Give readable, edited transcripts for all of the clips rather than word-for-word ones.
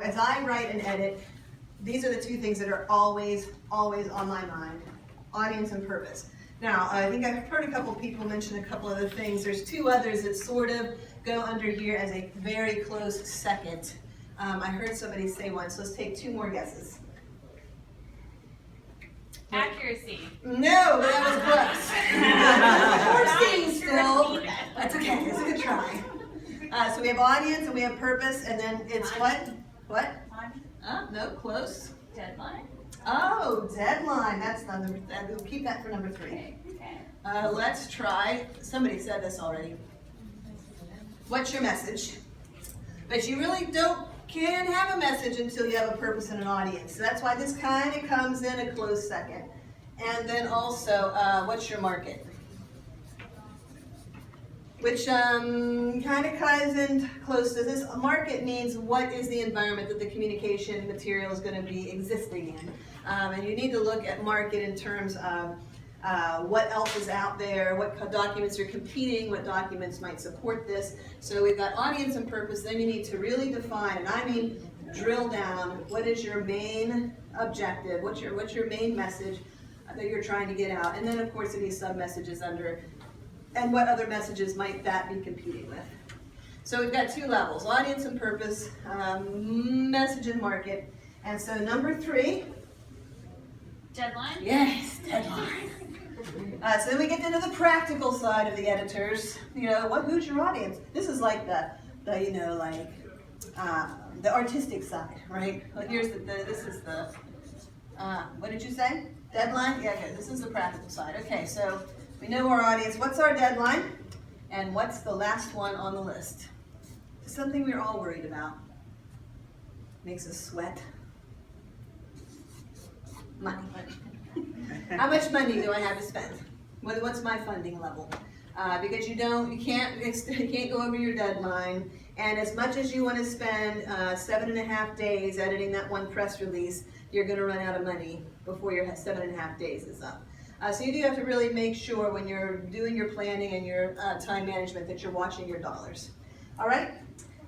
as I write and edit, these are the two things that are always, always on my mind, audience and purpose. Now, I think I've heard a couple people mention a couple other things. There's two others that sort of go under here as a very close second. I heard somebody say one, so let's take two more guesses. Accuracy. No, but that was close. We're seeing still. That's okay, it's a good try. So we have audience and we have purpose, and then it's what? What? No, close. Deadline. Oh, deadline. That's number. We'll keep that for number 3. Okay. Let's try. Somebody said this already. What's your message? But you really can't have a message until you have a purpose and an audience. So that's why this kind of comes in a close second. And then also, what's your market? Which kind of ties in close to this. Market means what is the environment that the communication material is going to be existing in. And you need to look at market in terms of what else is out there, what documents are competing, what documents might support this. So we've got audience and purpose, then you need to really define, and I mean drill down, what is your main objective, what's your main message that you're trying to get out, and then of course any sub-messages under, and what other messages might that be competing with. So we've got 2 levels, audience and purpose, message and market, and so number 3. Deadline. Yes, deadline. So then we get into the practical side of the editors. You know, who's your audience? This is like the artistic side, right? Well, here's this is the, what did you say? Deadline? Yeah, okay, this is the practical side. Okay, so we know our audience. What's our deadline? And what's the last one on the list? Something we're all worried about. Makes us sweat. Money. How much money do I have to spend? What's my funding level? Because you can't go over your deadline. And as much as you want to spend 7.5 days editing that one press release, you're going to run out of money before your 7.5 days is up. So you do have to really make sure when you're doing your planning and your time management that you're watching your dollars. All right?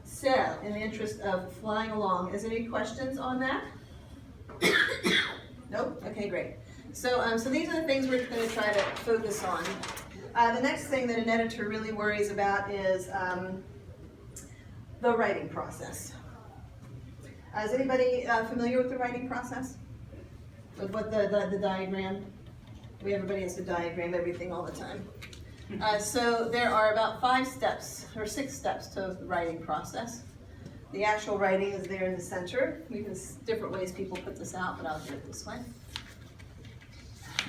So, in the interest of flying along, is there any questions on that? Nope? Okay, great. So, so these are the things we're going to try to focus on. The next thing that an editor really worries about is the writing process. Is anybody familiar with the writing process? With what the diagram? Everybody has to diagram everything all the time. So there are about 5 steps or 6 steps to the writing process. The actual writing is there in the center. Different ways people put this out, but I'll do it this way.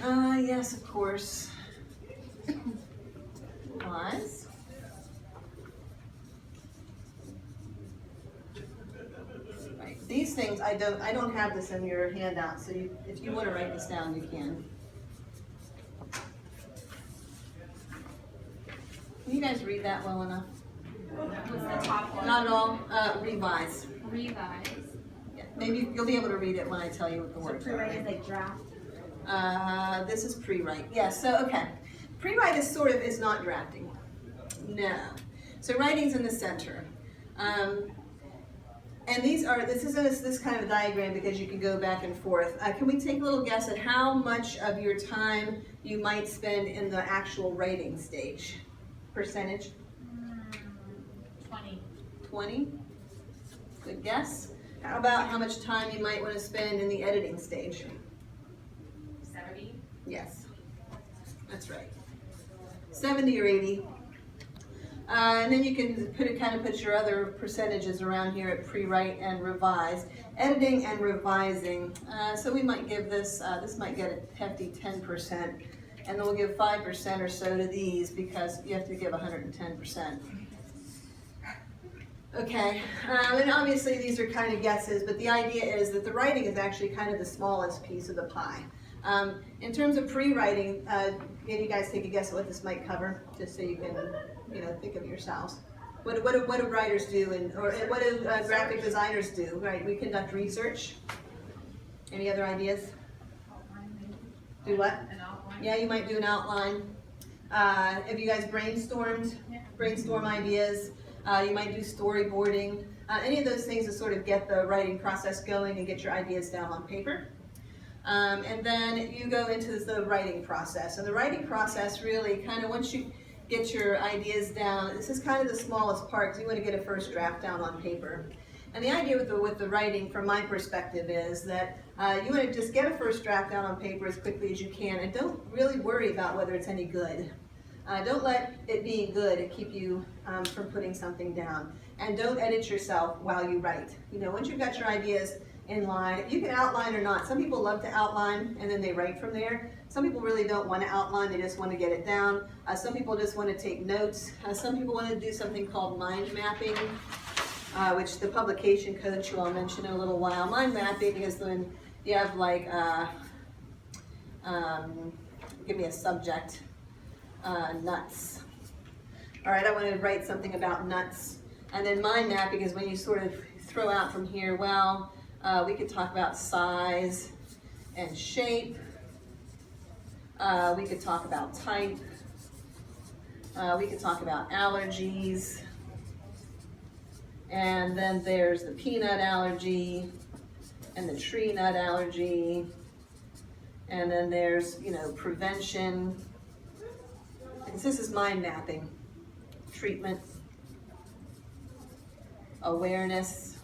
Yes, of course. Pause. Right. These things I don't have this in your handout, so if you want to write this down, you can. Can you guys read that well enough? What's the top one? Not at all. Revise. Revise. Yeah, maybe you'll be able to read it when I tell you what the words are. Pre-write is like draft. This is pre-write. Yes. So okay, pre-write is not drafting. No. So writing's in the center. And this is this kind of a diagram because you can go back and forth. Can we take a little guess at how much of your time you might spend in the actual writing stage? Percentage? 20. 20? Good guess. How about how much time you might want to spend in the editing stage? 70. Yes, that's right. 70 or 80. And then you can put your other percentages around here at pre-write and revise. Editing and revising. So we might give this might get a hefty 10%. And then we'll give 5% or so to these because you have to give 110%. Okay, and obviously these are kind of guesses, but the idea is that the writing is actually kind of the smallest piece of the pie. In terms of pre-writing, maybe you guys take a guess at what this might cover, just so you can, think of yourselves. What do writers do, or what do graphic designers do? Right, we conduct research. Any other ideas? Do what? An outline. Yeah, you might do an outline. If you guys brainstorm ideas, you might do storyboarding. Any of those things to sort of get the writing process going and get your ideas down on paper. And then you go into the writing process. And the writing process really kind of, once you get your ideas down, this is kind of the smallest part because you want to get a first draft down on paper. And the idea with the writing, from my perspective, is that you want to just get a first draft down on paper as quickly as you can, and don't really worry about whether it's any good. Don't let it being good keep you from putting something down. And don't edit yourself while you write. You know, once you've got your ideas in line, you can outline or not. Some people love to outline and then they write from there. Some people really don't want to outline, they just want to get it down. Some people just want to take notes. Some people want to do something called mind mapping, which the publication coach, who I'll mention in a little while. Mind mapping is when you have like, give me a subject, nuts. All right, I want to write something about nuts. And then mind mapping is when you sort of throw out from here, well, we could talk about size and shape. We could talk about type. We could talk about allergies. And then there's the peanut allergy and the tree nut allergy. And then there's, you know, prevention. This is mind mapping. Treatment. Awareness.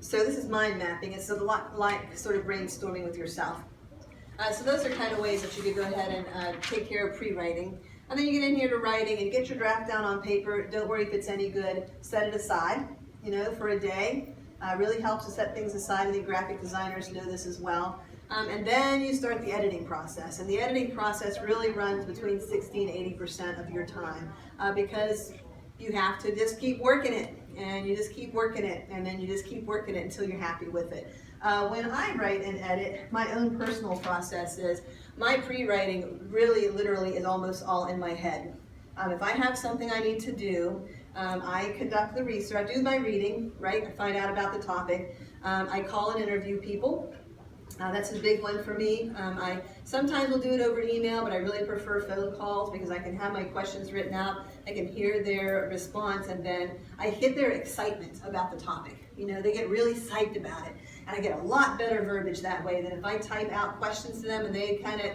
So this is mind mapping. It's a lot like sort of brainstorming with yourself. So those are kind of ways that you could go ahead and take care of pre-writing. And then you get in here to writing and get your draft down on paper. Don't worry if it's any good. Set it aside, you know, for a day. Really helps to set things aside. I think graphic designers know this as well. And then you start the editing process. And the editing process really runs between 60 and 80% of your time because you have to just keep working it. And you just keep working it, and then you just keep working it until you're happy with it. When I write and edit, my own personal process is, my pre-writing really literally is almost all in my head. If I have something I need to do, I conduct the research, I do my reading, right? I find out about the topic. I call and interview people. That's a big one for me. I sometimes will do it over email, but I really prefer phone calls because I can have my questions written out, I can hear their response, and then I hit their excitement about the topic. You know, they get really psyched about it, and I get a lot better verbiage that way than if I type out questions to them and they kind of,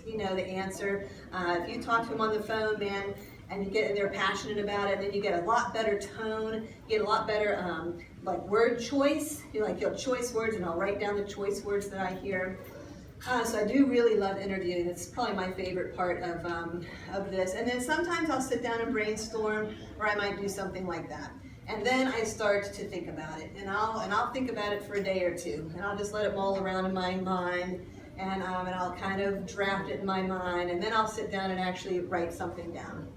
you know, the answer. If you talk to them on the phone, man, and they're passionate about it, then you get a lot better tone, you get a lot better like word choice. You have choice words, and I'll write down the choice words that I hear. So I do really love interviewing. It's probably my favorite part of this. And then sometimes I'll sit down and brainstorm, or I might do something like that. And then I start to think about it, and I'll think about it for a day or two, and I'll just let it mull around in my mind, and I'll kind of draft it in my mind, and then I'll sit down and actually write something down.